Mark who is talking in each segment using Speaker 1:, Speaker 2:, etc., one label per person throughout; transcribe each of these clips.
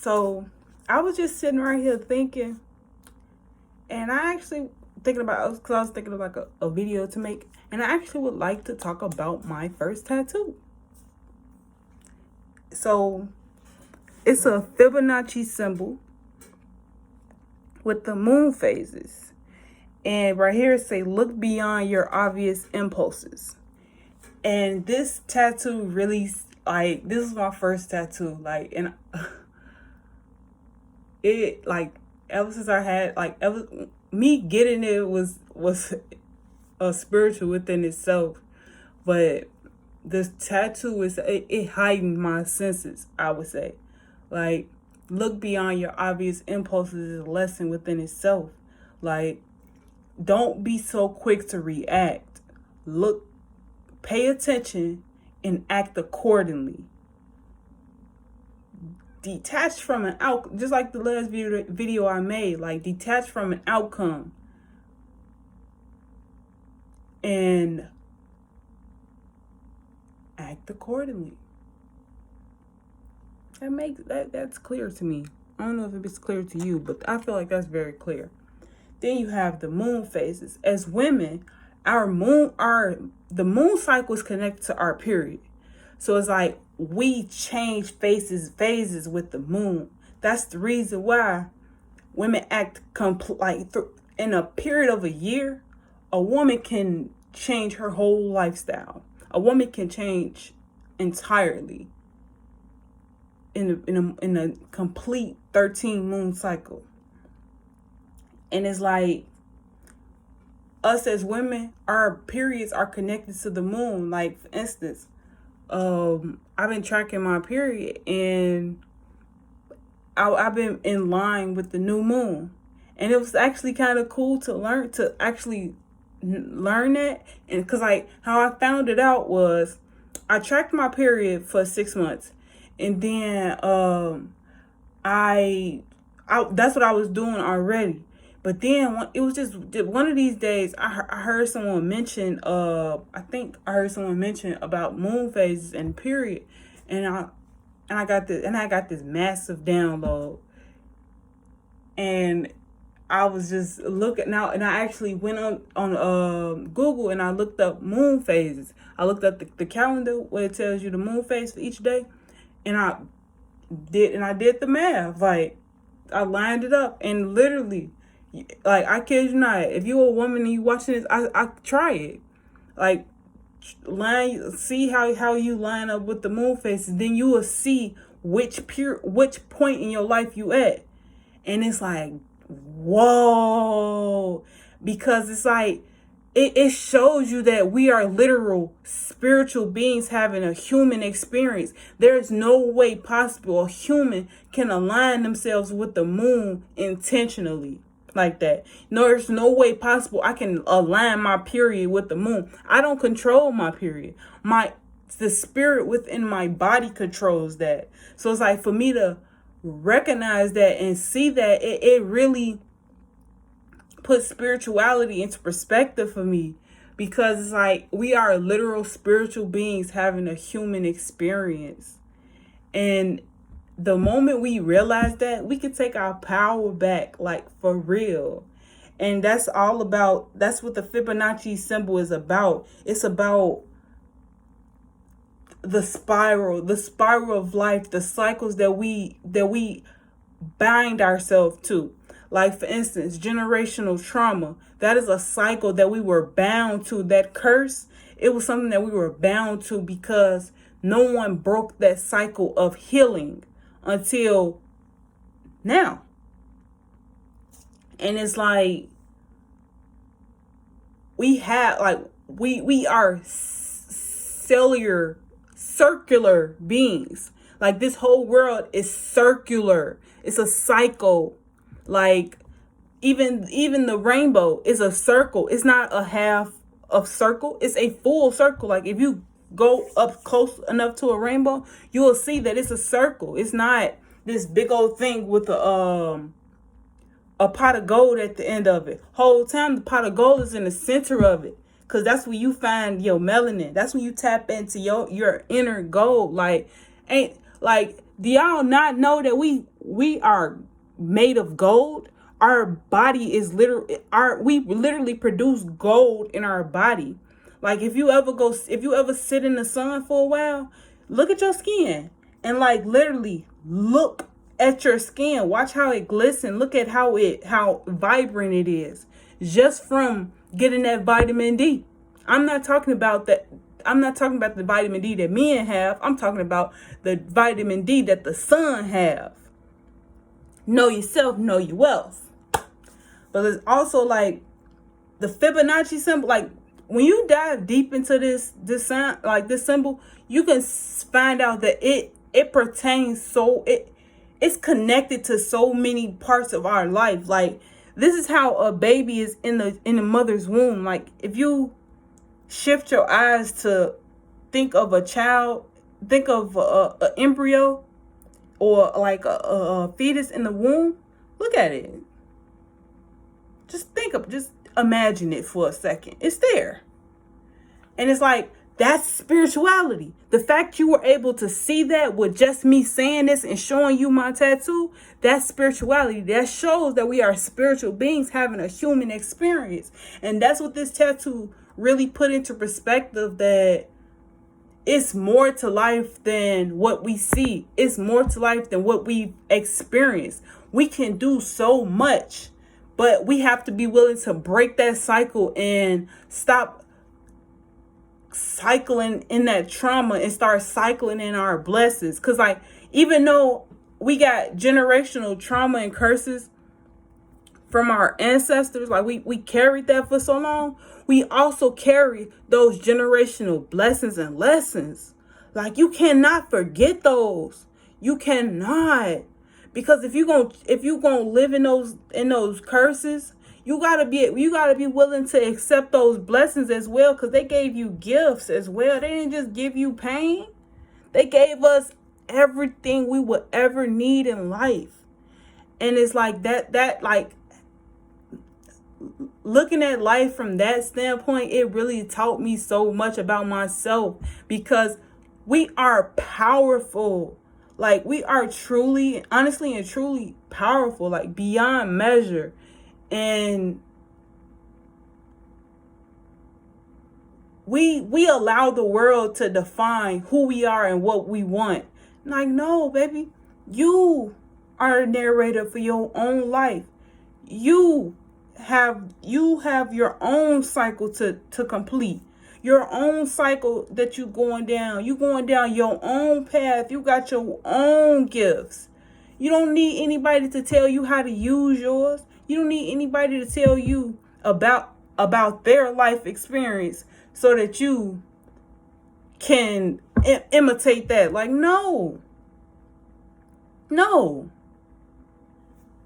Speaker 1: So I was just sitting right here thinking, and I actually thinking about, because I was thinking of like a video to make, and I actually would like to talk about my first tattoo. So it's a Fibonacci symbol with the moon phases. And right here it say, look beyond your obvious impulses. And this tattoo really, like, this is my first tattoo. Like, and it, like, ever since I had, like, me getting it was a spiritual within itself. But this tattoo it heightened my senses, I would say. Like, look beyond your obvious impulses is a lesson within itself. Like, don't be so quick to react. Look, pay attention and act accordingly. Detach from an outcome, just like the last video I made. Like, detach from an outcome and act accordingly. That's clear to me. I don't know if it's clear to you, but I feel like that's very clear. Then you have the moon phases. As women, the moon cycle is connected to our period. So it's like we change phases with the moon. That's the reason why women act in a period of a year. A woman can change her whole lifestyle. A woman can change entirely in a complete 13 moon cycle. And it's like, us as women, our periods are connected to the moon. Like, for instance, I've been tracking my period, and I've been in line with the new moon. And it was actually kind of cool to actually learn that. And because, like, how I found it out was, I tracked my period for 6 months. And then that's what I was doing already. But then it was just one of these days, I heard someone mention, I think I heard someone mention about moon phases and period, and I got this massive download, and I was just looking now, and I actually went on Google and I looked up moon phases. I looked up the calendar where it tells you the moon phase for each day, and I did the math. Like, I lined it up, and literally, like, I kid you not, if you're a woman and you watching this, I try it. Like, see how you line up with the moon phases, then you will see which point in your life you at. And it's like, whoa, because it's like, it shows you that we are literal spiritual beings having a human experience. There is no way possible a human can align themselves with the moon intentionally like that. No, there's no way possible I can align my period with the moon. I don't control my period. The spirit within my body controls that. So it's like, for me to recognize that and see that, it really puts spirituality into perspective for me, because it's like, we are literal spiritual beings having a human experience. And the moment we realize that, we can take our power back, like, for real. And that's what the Fibonacci symbol is about. It's about the spiral of life, the cycles that we bind ourselves to. Like, for instance, generational trauma. That is a cycle that we were bound to. That curse, it was something that we were bound to, because no one broke that cycle of healing until now. And it's like, we are circular beings. Like, this whole world is circular. It's a cycle. Like, even the rainbow is a circle. It's not a half of circle. It's a full circle. Like, if you go up close enough to a rainbow, you will see that it's a circle. It's not this big old thing with a pot of gold at the end of it. Whole time the pot of gold is in the center of it, because that's where you find your melanin. That's when you tap into your inner gold. Like, Do y'all not know that we are made of gold? Our body is we literally produce gold in our body. Like if you ever sit in the sun for a while, look at your skin and like literally look at your skin. Watch how it glistens. Look at how vibrant it is just from getting that vitamin D. I'm not talking about that. I'm not talking about the vitamin D that men have. I'm talking about the vitamin D that the sun have. Know yourself, know your wealth. But it's also like the Fibonacci symbol. Like when you dive deep into this sign, like this symbol, you can find out that it pertains it's connected to so many parts of our life. Like this is how a baby is in the mother's womb. Like if you shift your eyes to think of a child, think of a embryo or like a fetus in the womb, look at it. Just imagine it for a second. It's there. And it's like, that's spirituality. The fact you were able to see that with just me saying this and showing you my tattoo, that's spirituality. That shows that we are spiritual beings having a human experience. And that's what this tattoo really put into perspective, that it's more to life than what we see. It's more to life than what we've experienced. We can do so much, but we have to be willing to break that cycle and stop cycling in that trauma and start cycling in our blessings. Because like, even though we got generational trauma and curses from our ancestors, like we carried that for so long, we also carry those generational blessings and lessons. Like you cannot forget those. You cannot. Because if you gonna live in those curses, you gotta be willing to accept those blessings as well, because they gave you gifts as well. They didn't just give you pain. They gave us everything we would ever need in life. And it's like that like looking at life from that standpoint, it really taught me so much about myself, because we are powerful. Like we are truly, honestly and truly powerful, like beyond measure. And we allow the world to define who we are and what we want. Like, no, baby, you are a narrator for your own life. You have your own cycle to complete. Your own cycle that you going down. You going down your own path. You got your own gifts. You don't need anybody to tell you how to use yours. You don't need anybody to tell you about their life experience so that you can imitate that. Like, no.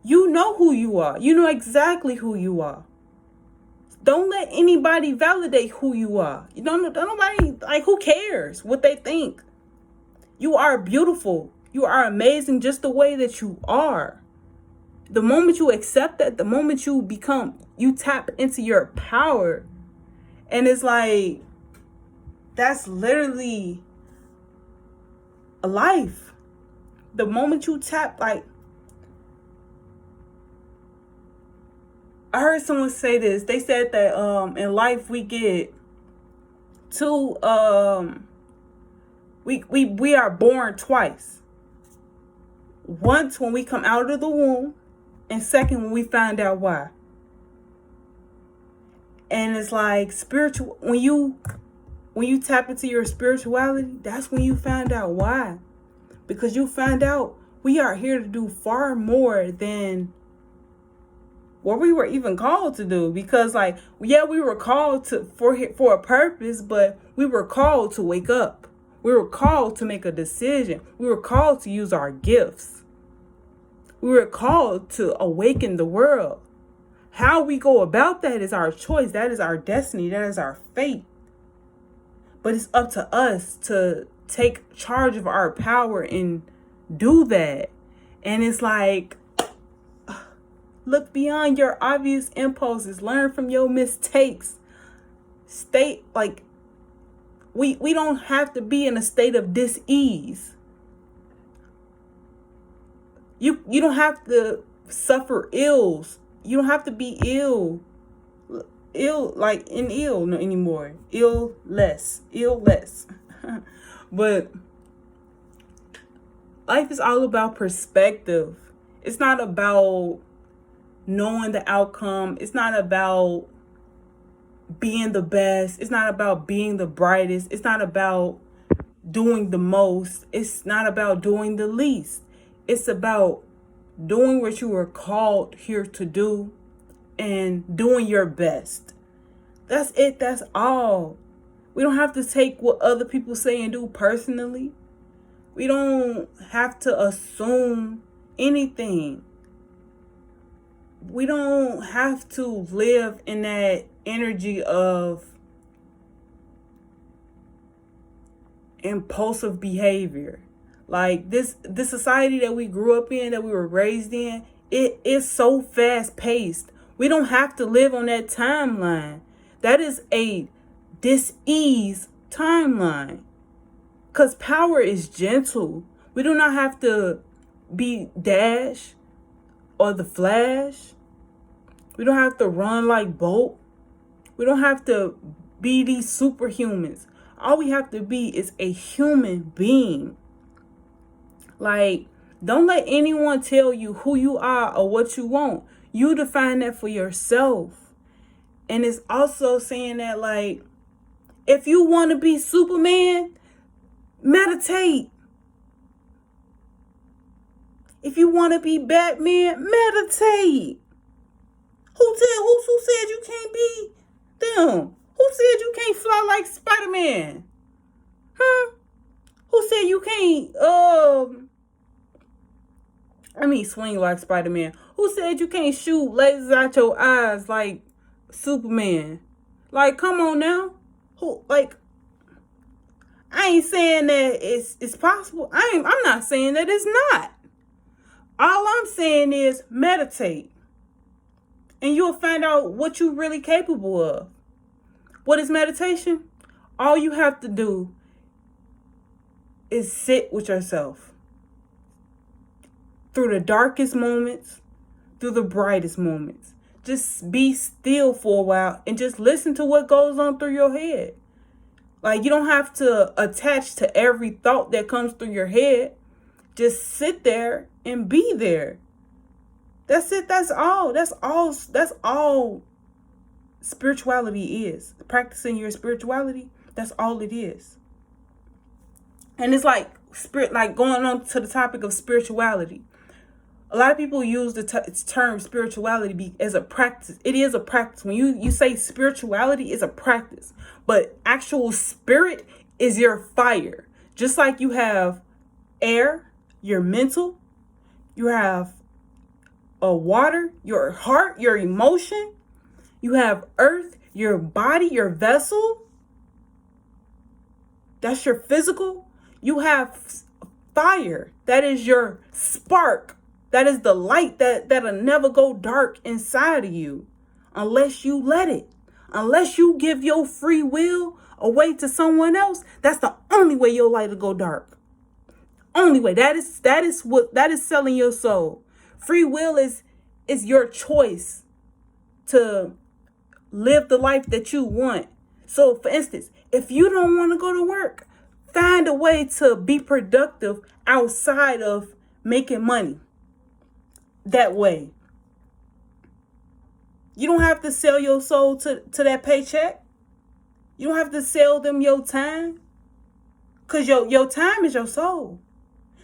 Speaker 1: You know who you are. You know exactly who you are. Don't let anybody validate who you are. You don't nobody, like, who cares what they think? You are beautiful. You are amazing just the way that you are. The moment you accept that, the moment you tap into your power. And it's like, that's literally a life. The moment you tap, like, I heard someone say this. They said that in life we get two we are born twice. Once when we come out of the womb, and second when we find out why. And it's like spiritual, when you tap into your spirituality, that's when you find out why. Because you find out we are here to do far more than what we were even called to do. Because like, yeah, we were called for a purpose, but we were called to wake up. We were called to make a decision. We were called to use our gifts. We were called to awaken the world. How we go about that is our choice. That is our destiny. That is our fate. But it's up to us to take charge of our power and do that. And it's like, look beyond your obvious impulses. Learn from your mistakes. Stay like, we don't have to be in a state of dis-ease. You don't have to suffer ills. You don't have to be ill like in ill no anymore. Ill less. But life is all about perspective. It's not about knowing the outcome. It's not about being the best. It's not about being the brightest. It's not about doing the most. It's not about doing the least. It's about doing what you were called here to do and doing your best. That's it. That's all. We don't have to take what other people say and do personally. We don't have to assume anything. We don't have to live in that energy of impulsive behavior. Like this society that we grew up in, that we were raised in, it is so fast paced. We don't have to live on that timeline. That is a dis-ease timeline. Because power is gentle. We do not have to be Dash or the Flash. We don't have to run like Bolt. We don't have to be these superhumans. All we have to be is a human being. Like, don't let anyone tell you who you are or what you want. You define that for yourself. And it's also saying that, like, if you want to be Superman, meditate. If you want to be Batman, meditate. Who said you can't be them? Who said you can't fly like Spider-Man? Who said you can't swing like Spider-Man? Who said you can't shoot lasers out your eyes like Superman? Like, come on now. I ain't saying that it's possible. I'm not saying that it's not. All I'm saying is meditate. And you'll find out what you're really capable of. What is meditation? All you have to do is sit with yourself. Through the darkest moments, through the brightest moments. Just be still for a while and just listen to what goes on through your head. Like, you don't have to attach to every thought that comes through your head. Just sit there and be there. That's it. That's all. That's all spirituality is. Practicing your spirituality, that's all it is. And it's like going on to the topic of spirituality. A lot of people use the term spirituality as a practice. It is a practice. When you say spirituality is a practice, but actual spirit is your fire. Just like you have air, your mental, you have water, your heart, your emotion, you have earth, your body, your vessel. That's your physical. You have fire. That is your spark. That is the light that'll never go dark inside of you unless you let it. Unless you give your free will away to someone else, that's the only way your light will go dark. Only way. That is selling your soul. Free will is your choice to live the life that you want. So, for instance, if you don't want to go to work, find a way to be productive outside of making money. That way. You don't have to sell your soul to that paycheck. You don't have to sell them your time. Because your time is your soul.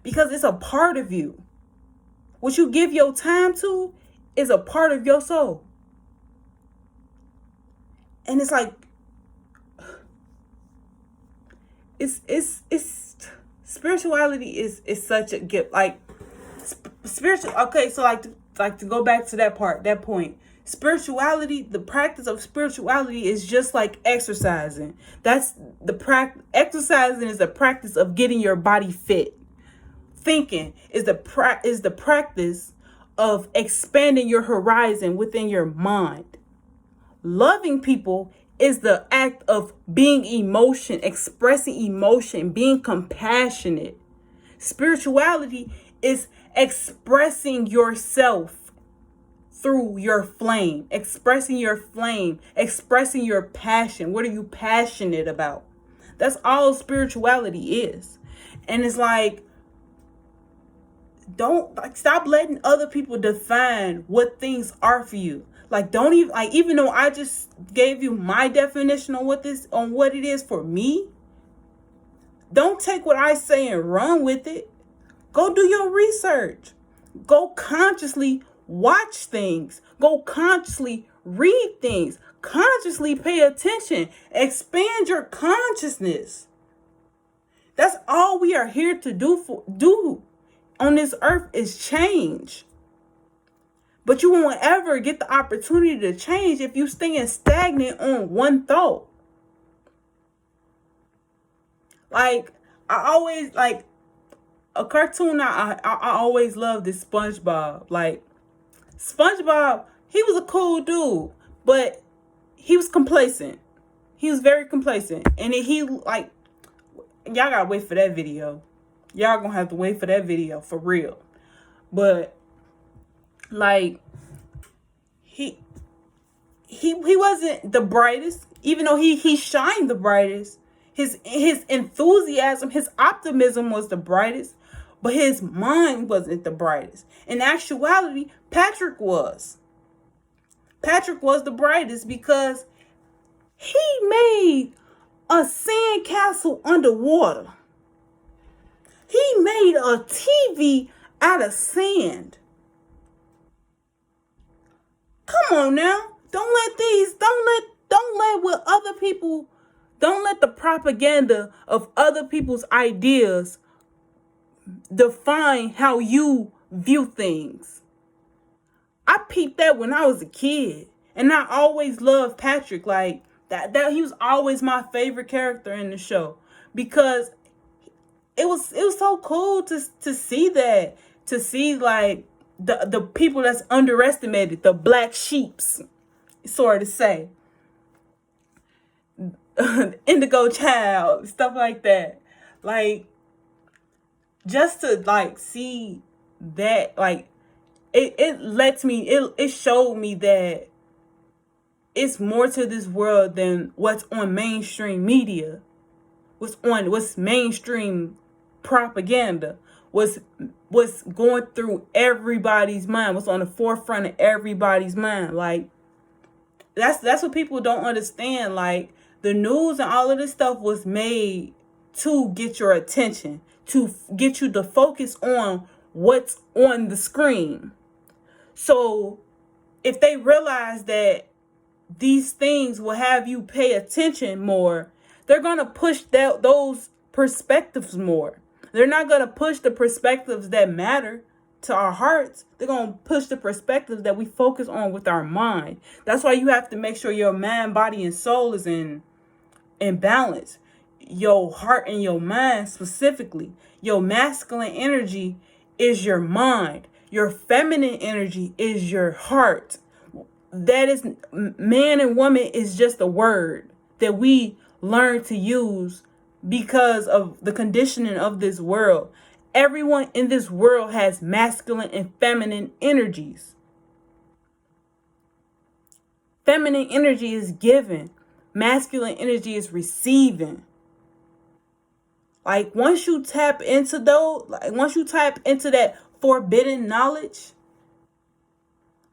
Speaker 1: Because it's a part of you. What you give your time to is a part of your soul. And it's like, it's spirituality is such a gift. Like, spiritual. Okay, so like to go back to that point. Spirituality, the practice of spirituality is just like exercising. That's the practice. Exercising is the practice of getting your body fit. Thinking is the practice of expanding your horizon within your mind. Loving people is the act of being expressing emotion, being compassionate. Spirituality is expressing yourself through your flame, expressing your flame, expressing your passion. What are you passionate about? That's all spirituality is. And it's like, don't stop letting other people define what things are for you. Like, don't even, like, even though I just gave you my definition on what it is for me, don't take what I say and run with it. Go do your research. Go consciously watch things. Go consciously read things. Consciously pay attention. Expand your consciousness. That's all we are here to do on this earth is change. But you won't ever get the opportunity to change if you stay stagnant on one thought. Like, I always, like, a cartoon I always loved is SpongeBob. Like, SpongeBob, he was a cool dude, but he was complacent. He was very complacent. And he like, y'all gotta wait for that video. Y'all gonna have to wait for that video for real. But like, he wasn't the brightest, even though he shined the brightest. His enthusiasm, his optimism was the brightest, but his mind wasn't the brightest. In actuality, Patrick was. Patrick was the brightest because he made a sand castle underwater. He made a TV out of sand. Come on now. Don't let the propaganda of other people's ideas define how you view things. I peeped that when I was a kid, and I always loved Patrick. Like that he was always my favorite character in the show because it was so cool to see that, to see like the people that's underestimated, the black sheeps, sort of say. Indigo child, stuff like that. Like, just to like see that, like, it showed me that it's more to this world than what's on mainstream media, what's mainstream propaganda, what's going through everybody's mind, what's on the forefront of everybody's mind. Like, that's what people don't understand. Like, the news and all of this stuff was made to get your attention, to get you to focus on what's on the screen. So if they realize that these things will have you pay attention more, they're going to push those perspectives more. They're not going to push the perspectives that matter to our hearts. They're going to push the perspectives that we focus on with our mind. That's why you have to make sure your mind, body, and soul is in balance. Your heart and your mind specifically. Your masculine energy is your mind. Your feminine energy is your heart. That is, man and woman is just a word that we learn to use because of the conditioning of this world. Everyone in this world has masculine and feminine energies. Feminine energy is given. Masculine energy is receiving. Like, once you tap into that forbidden knowledge,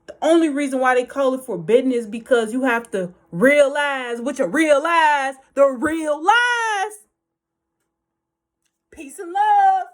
Speaker 1: the only reason why they call it forbidden is because you have to realize the real lies. Peace and love.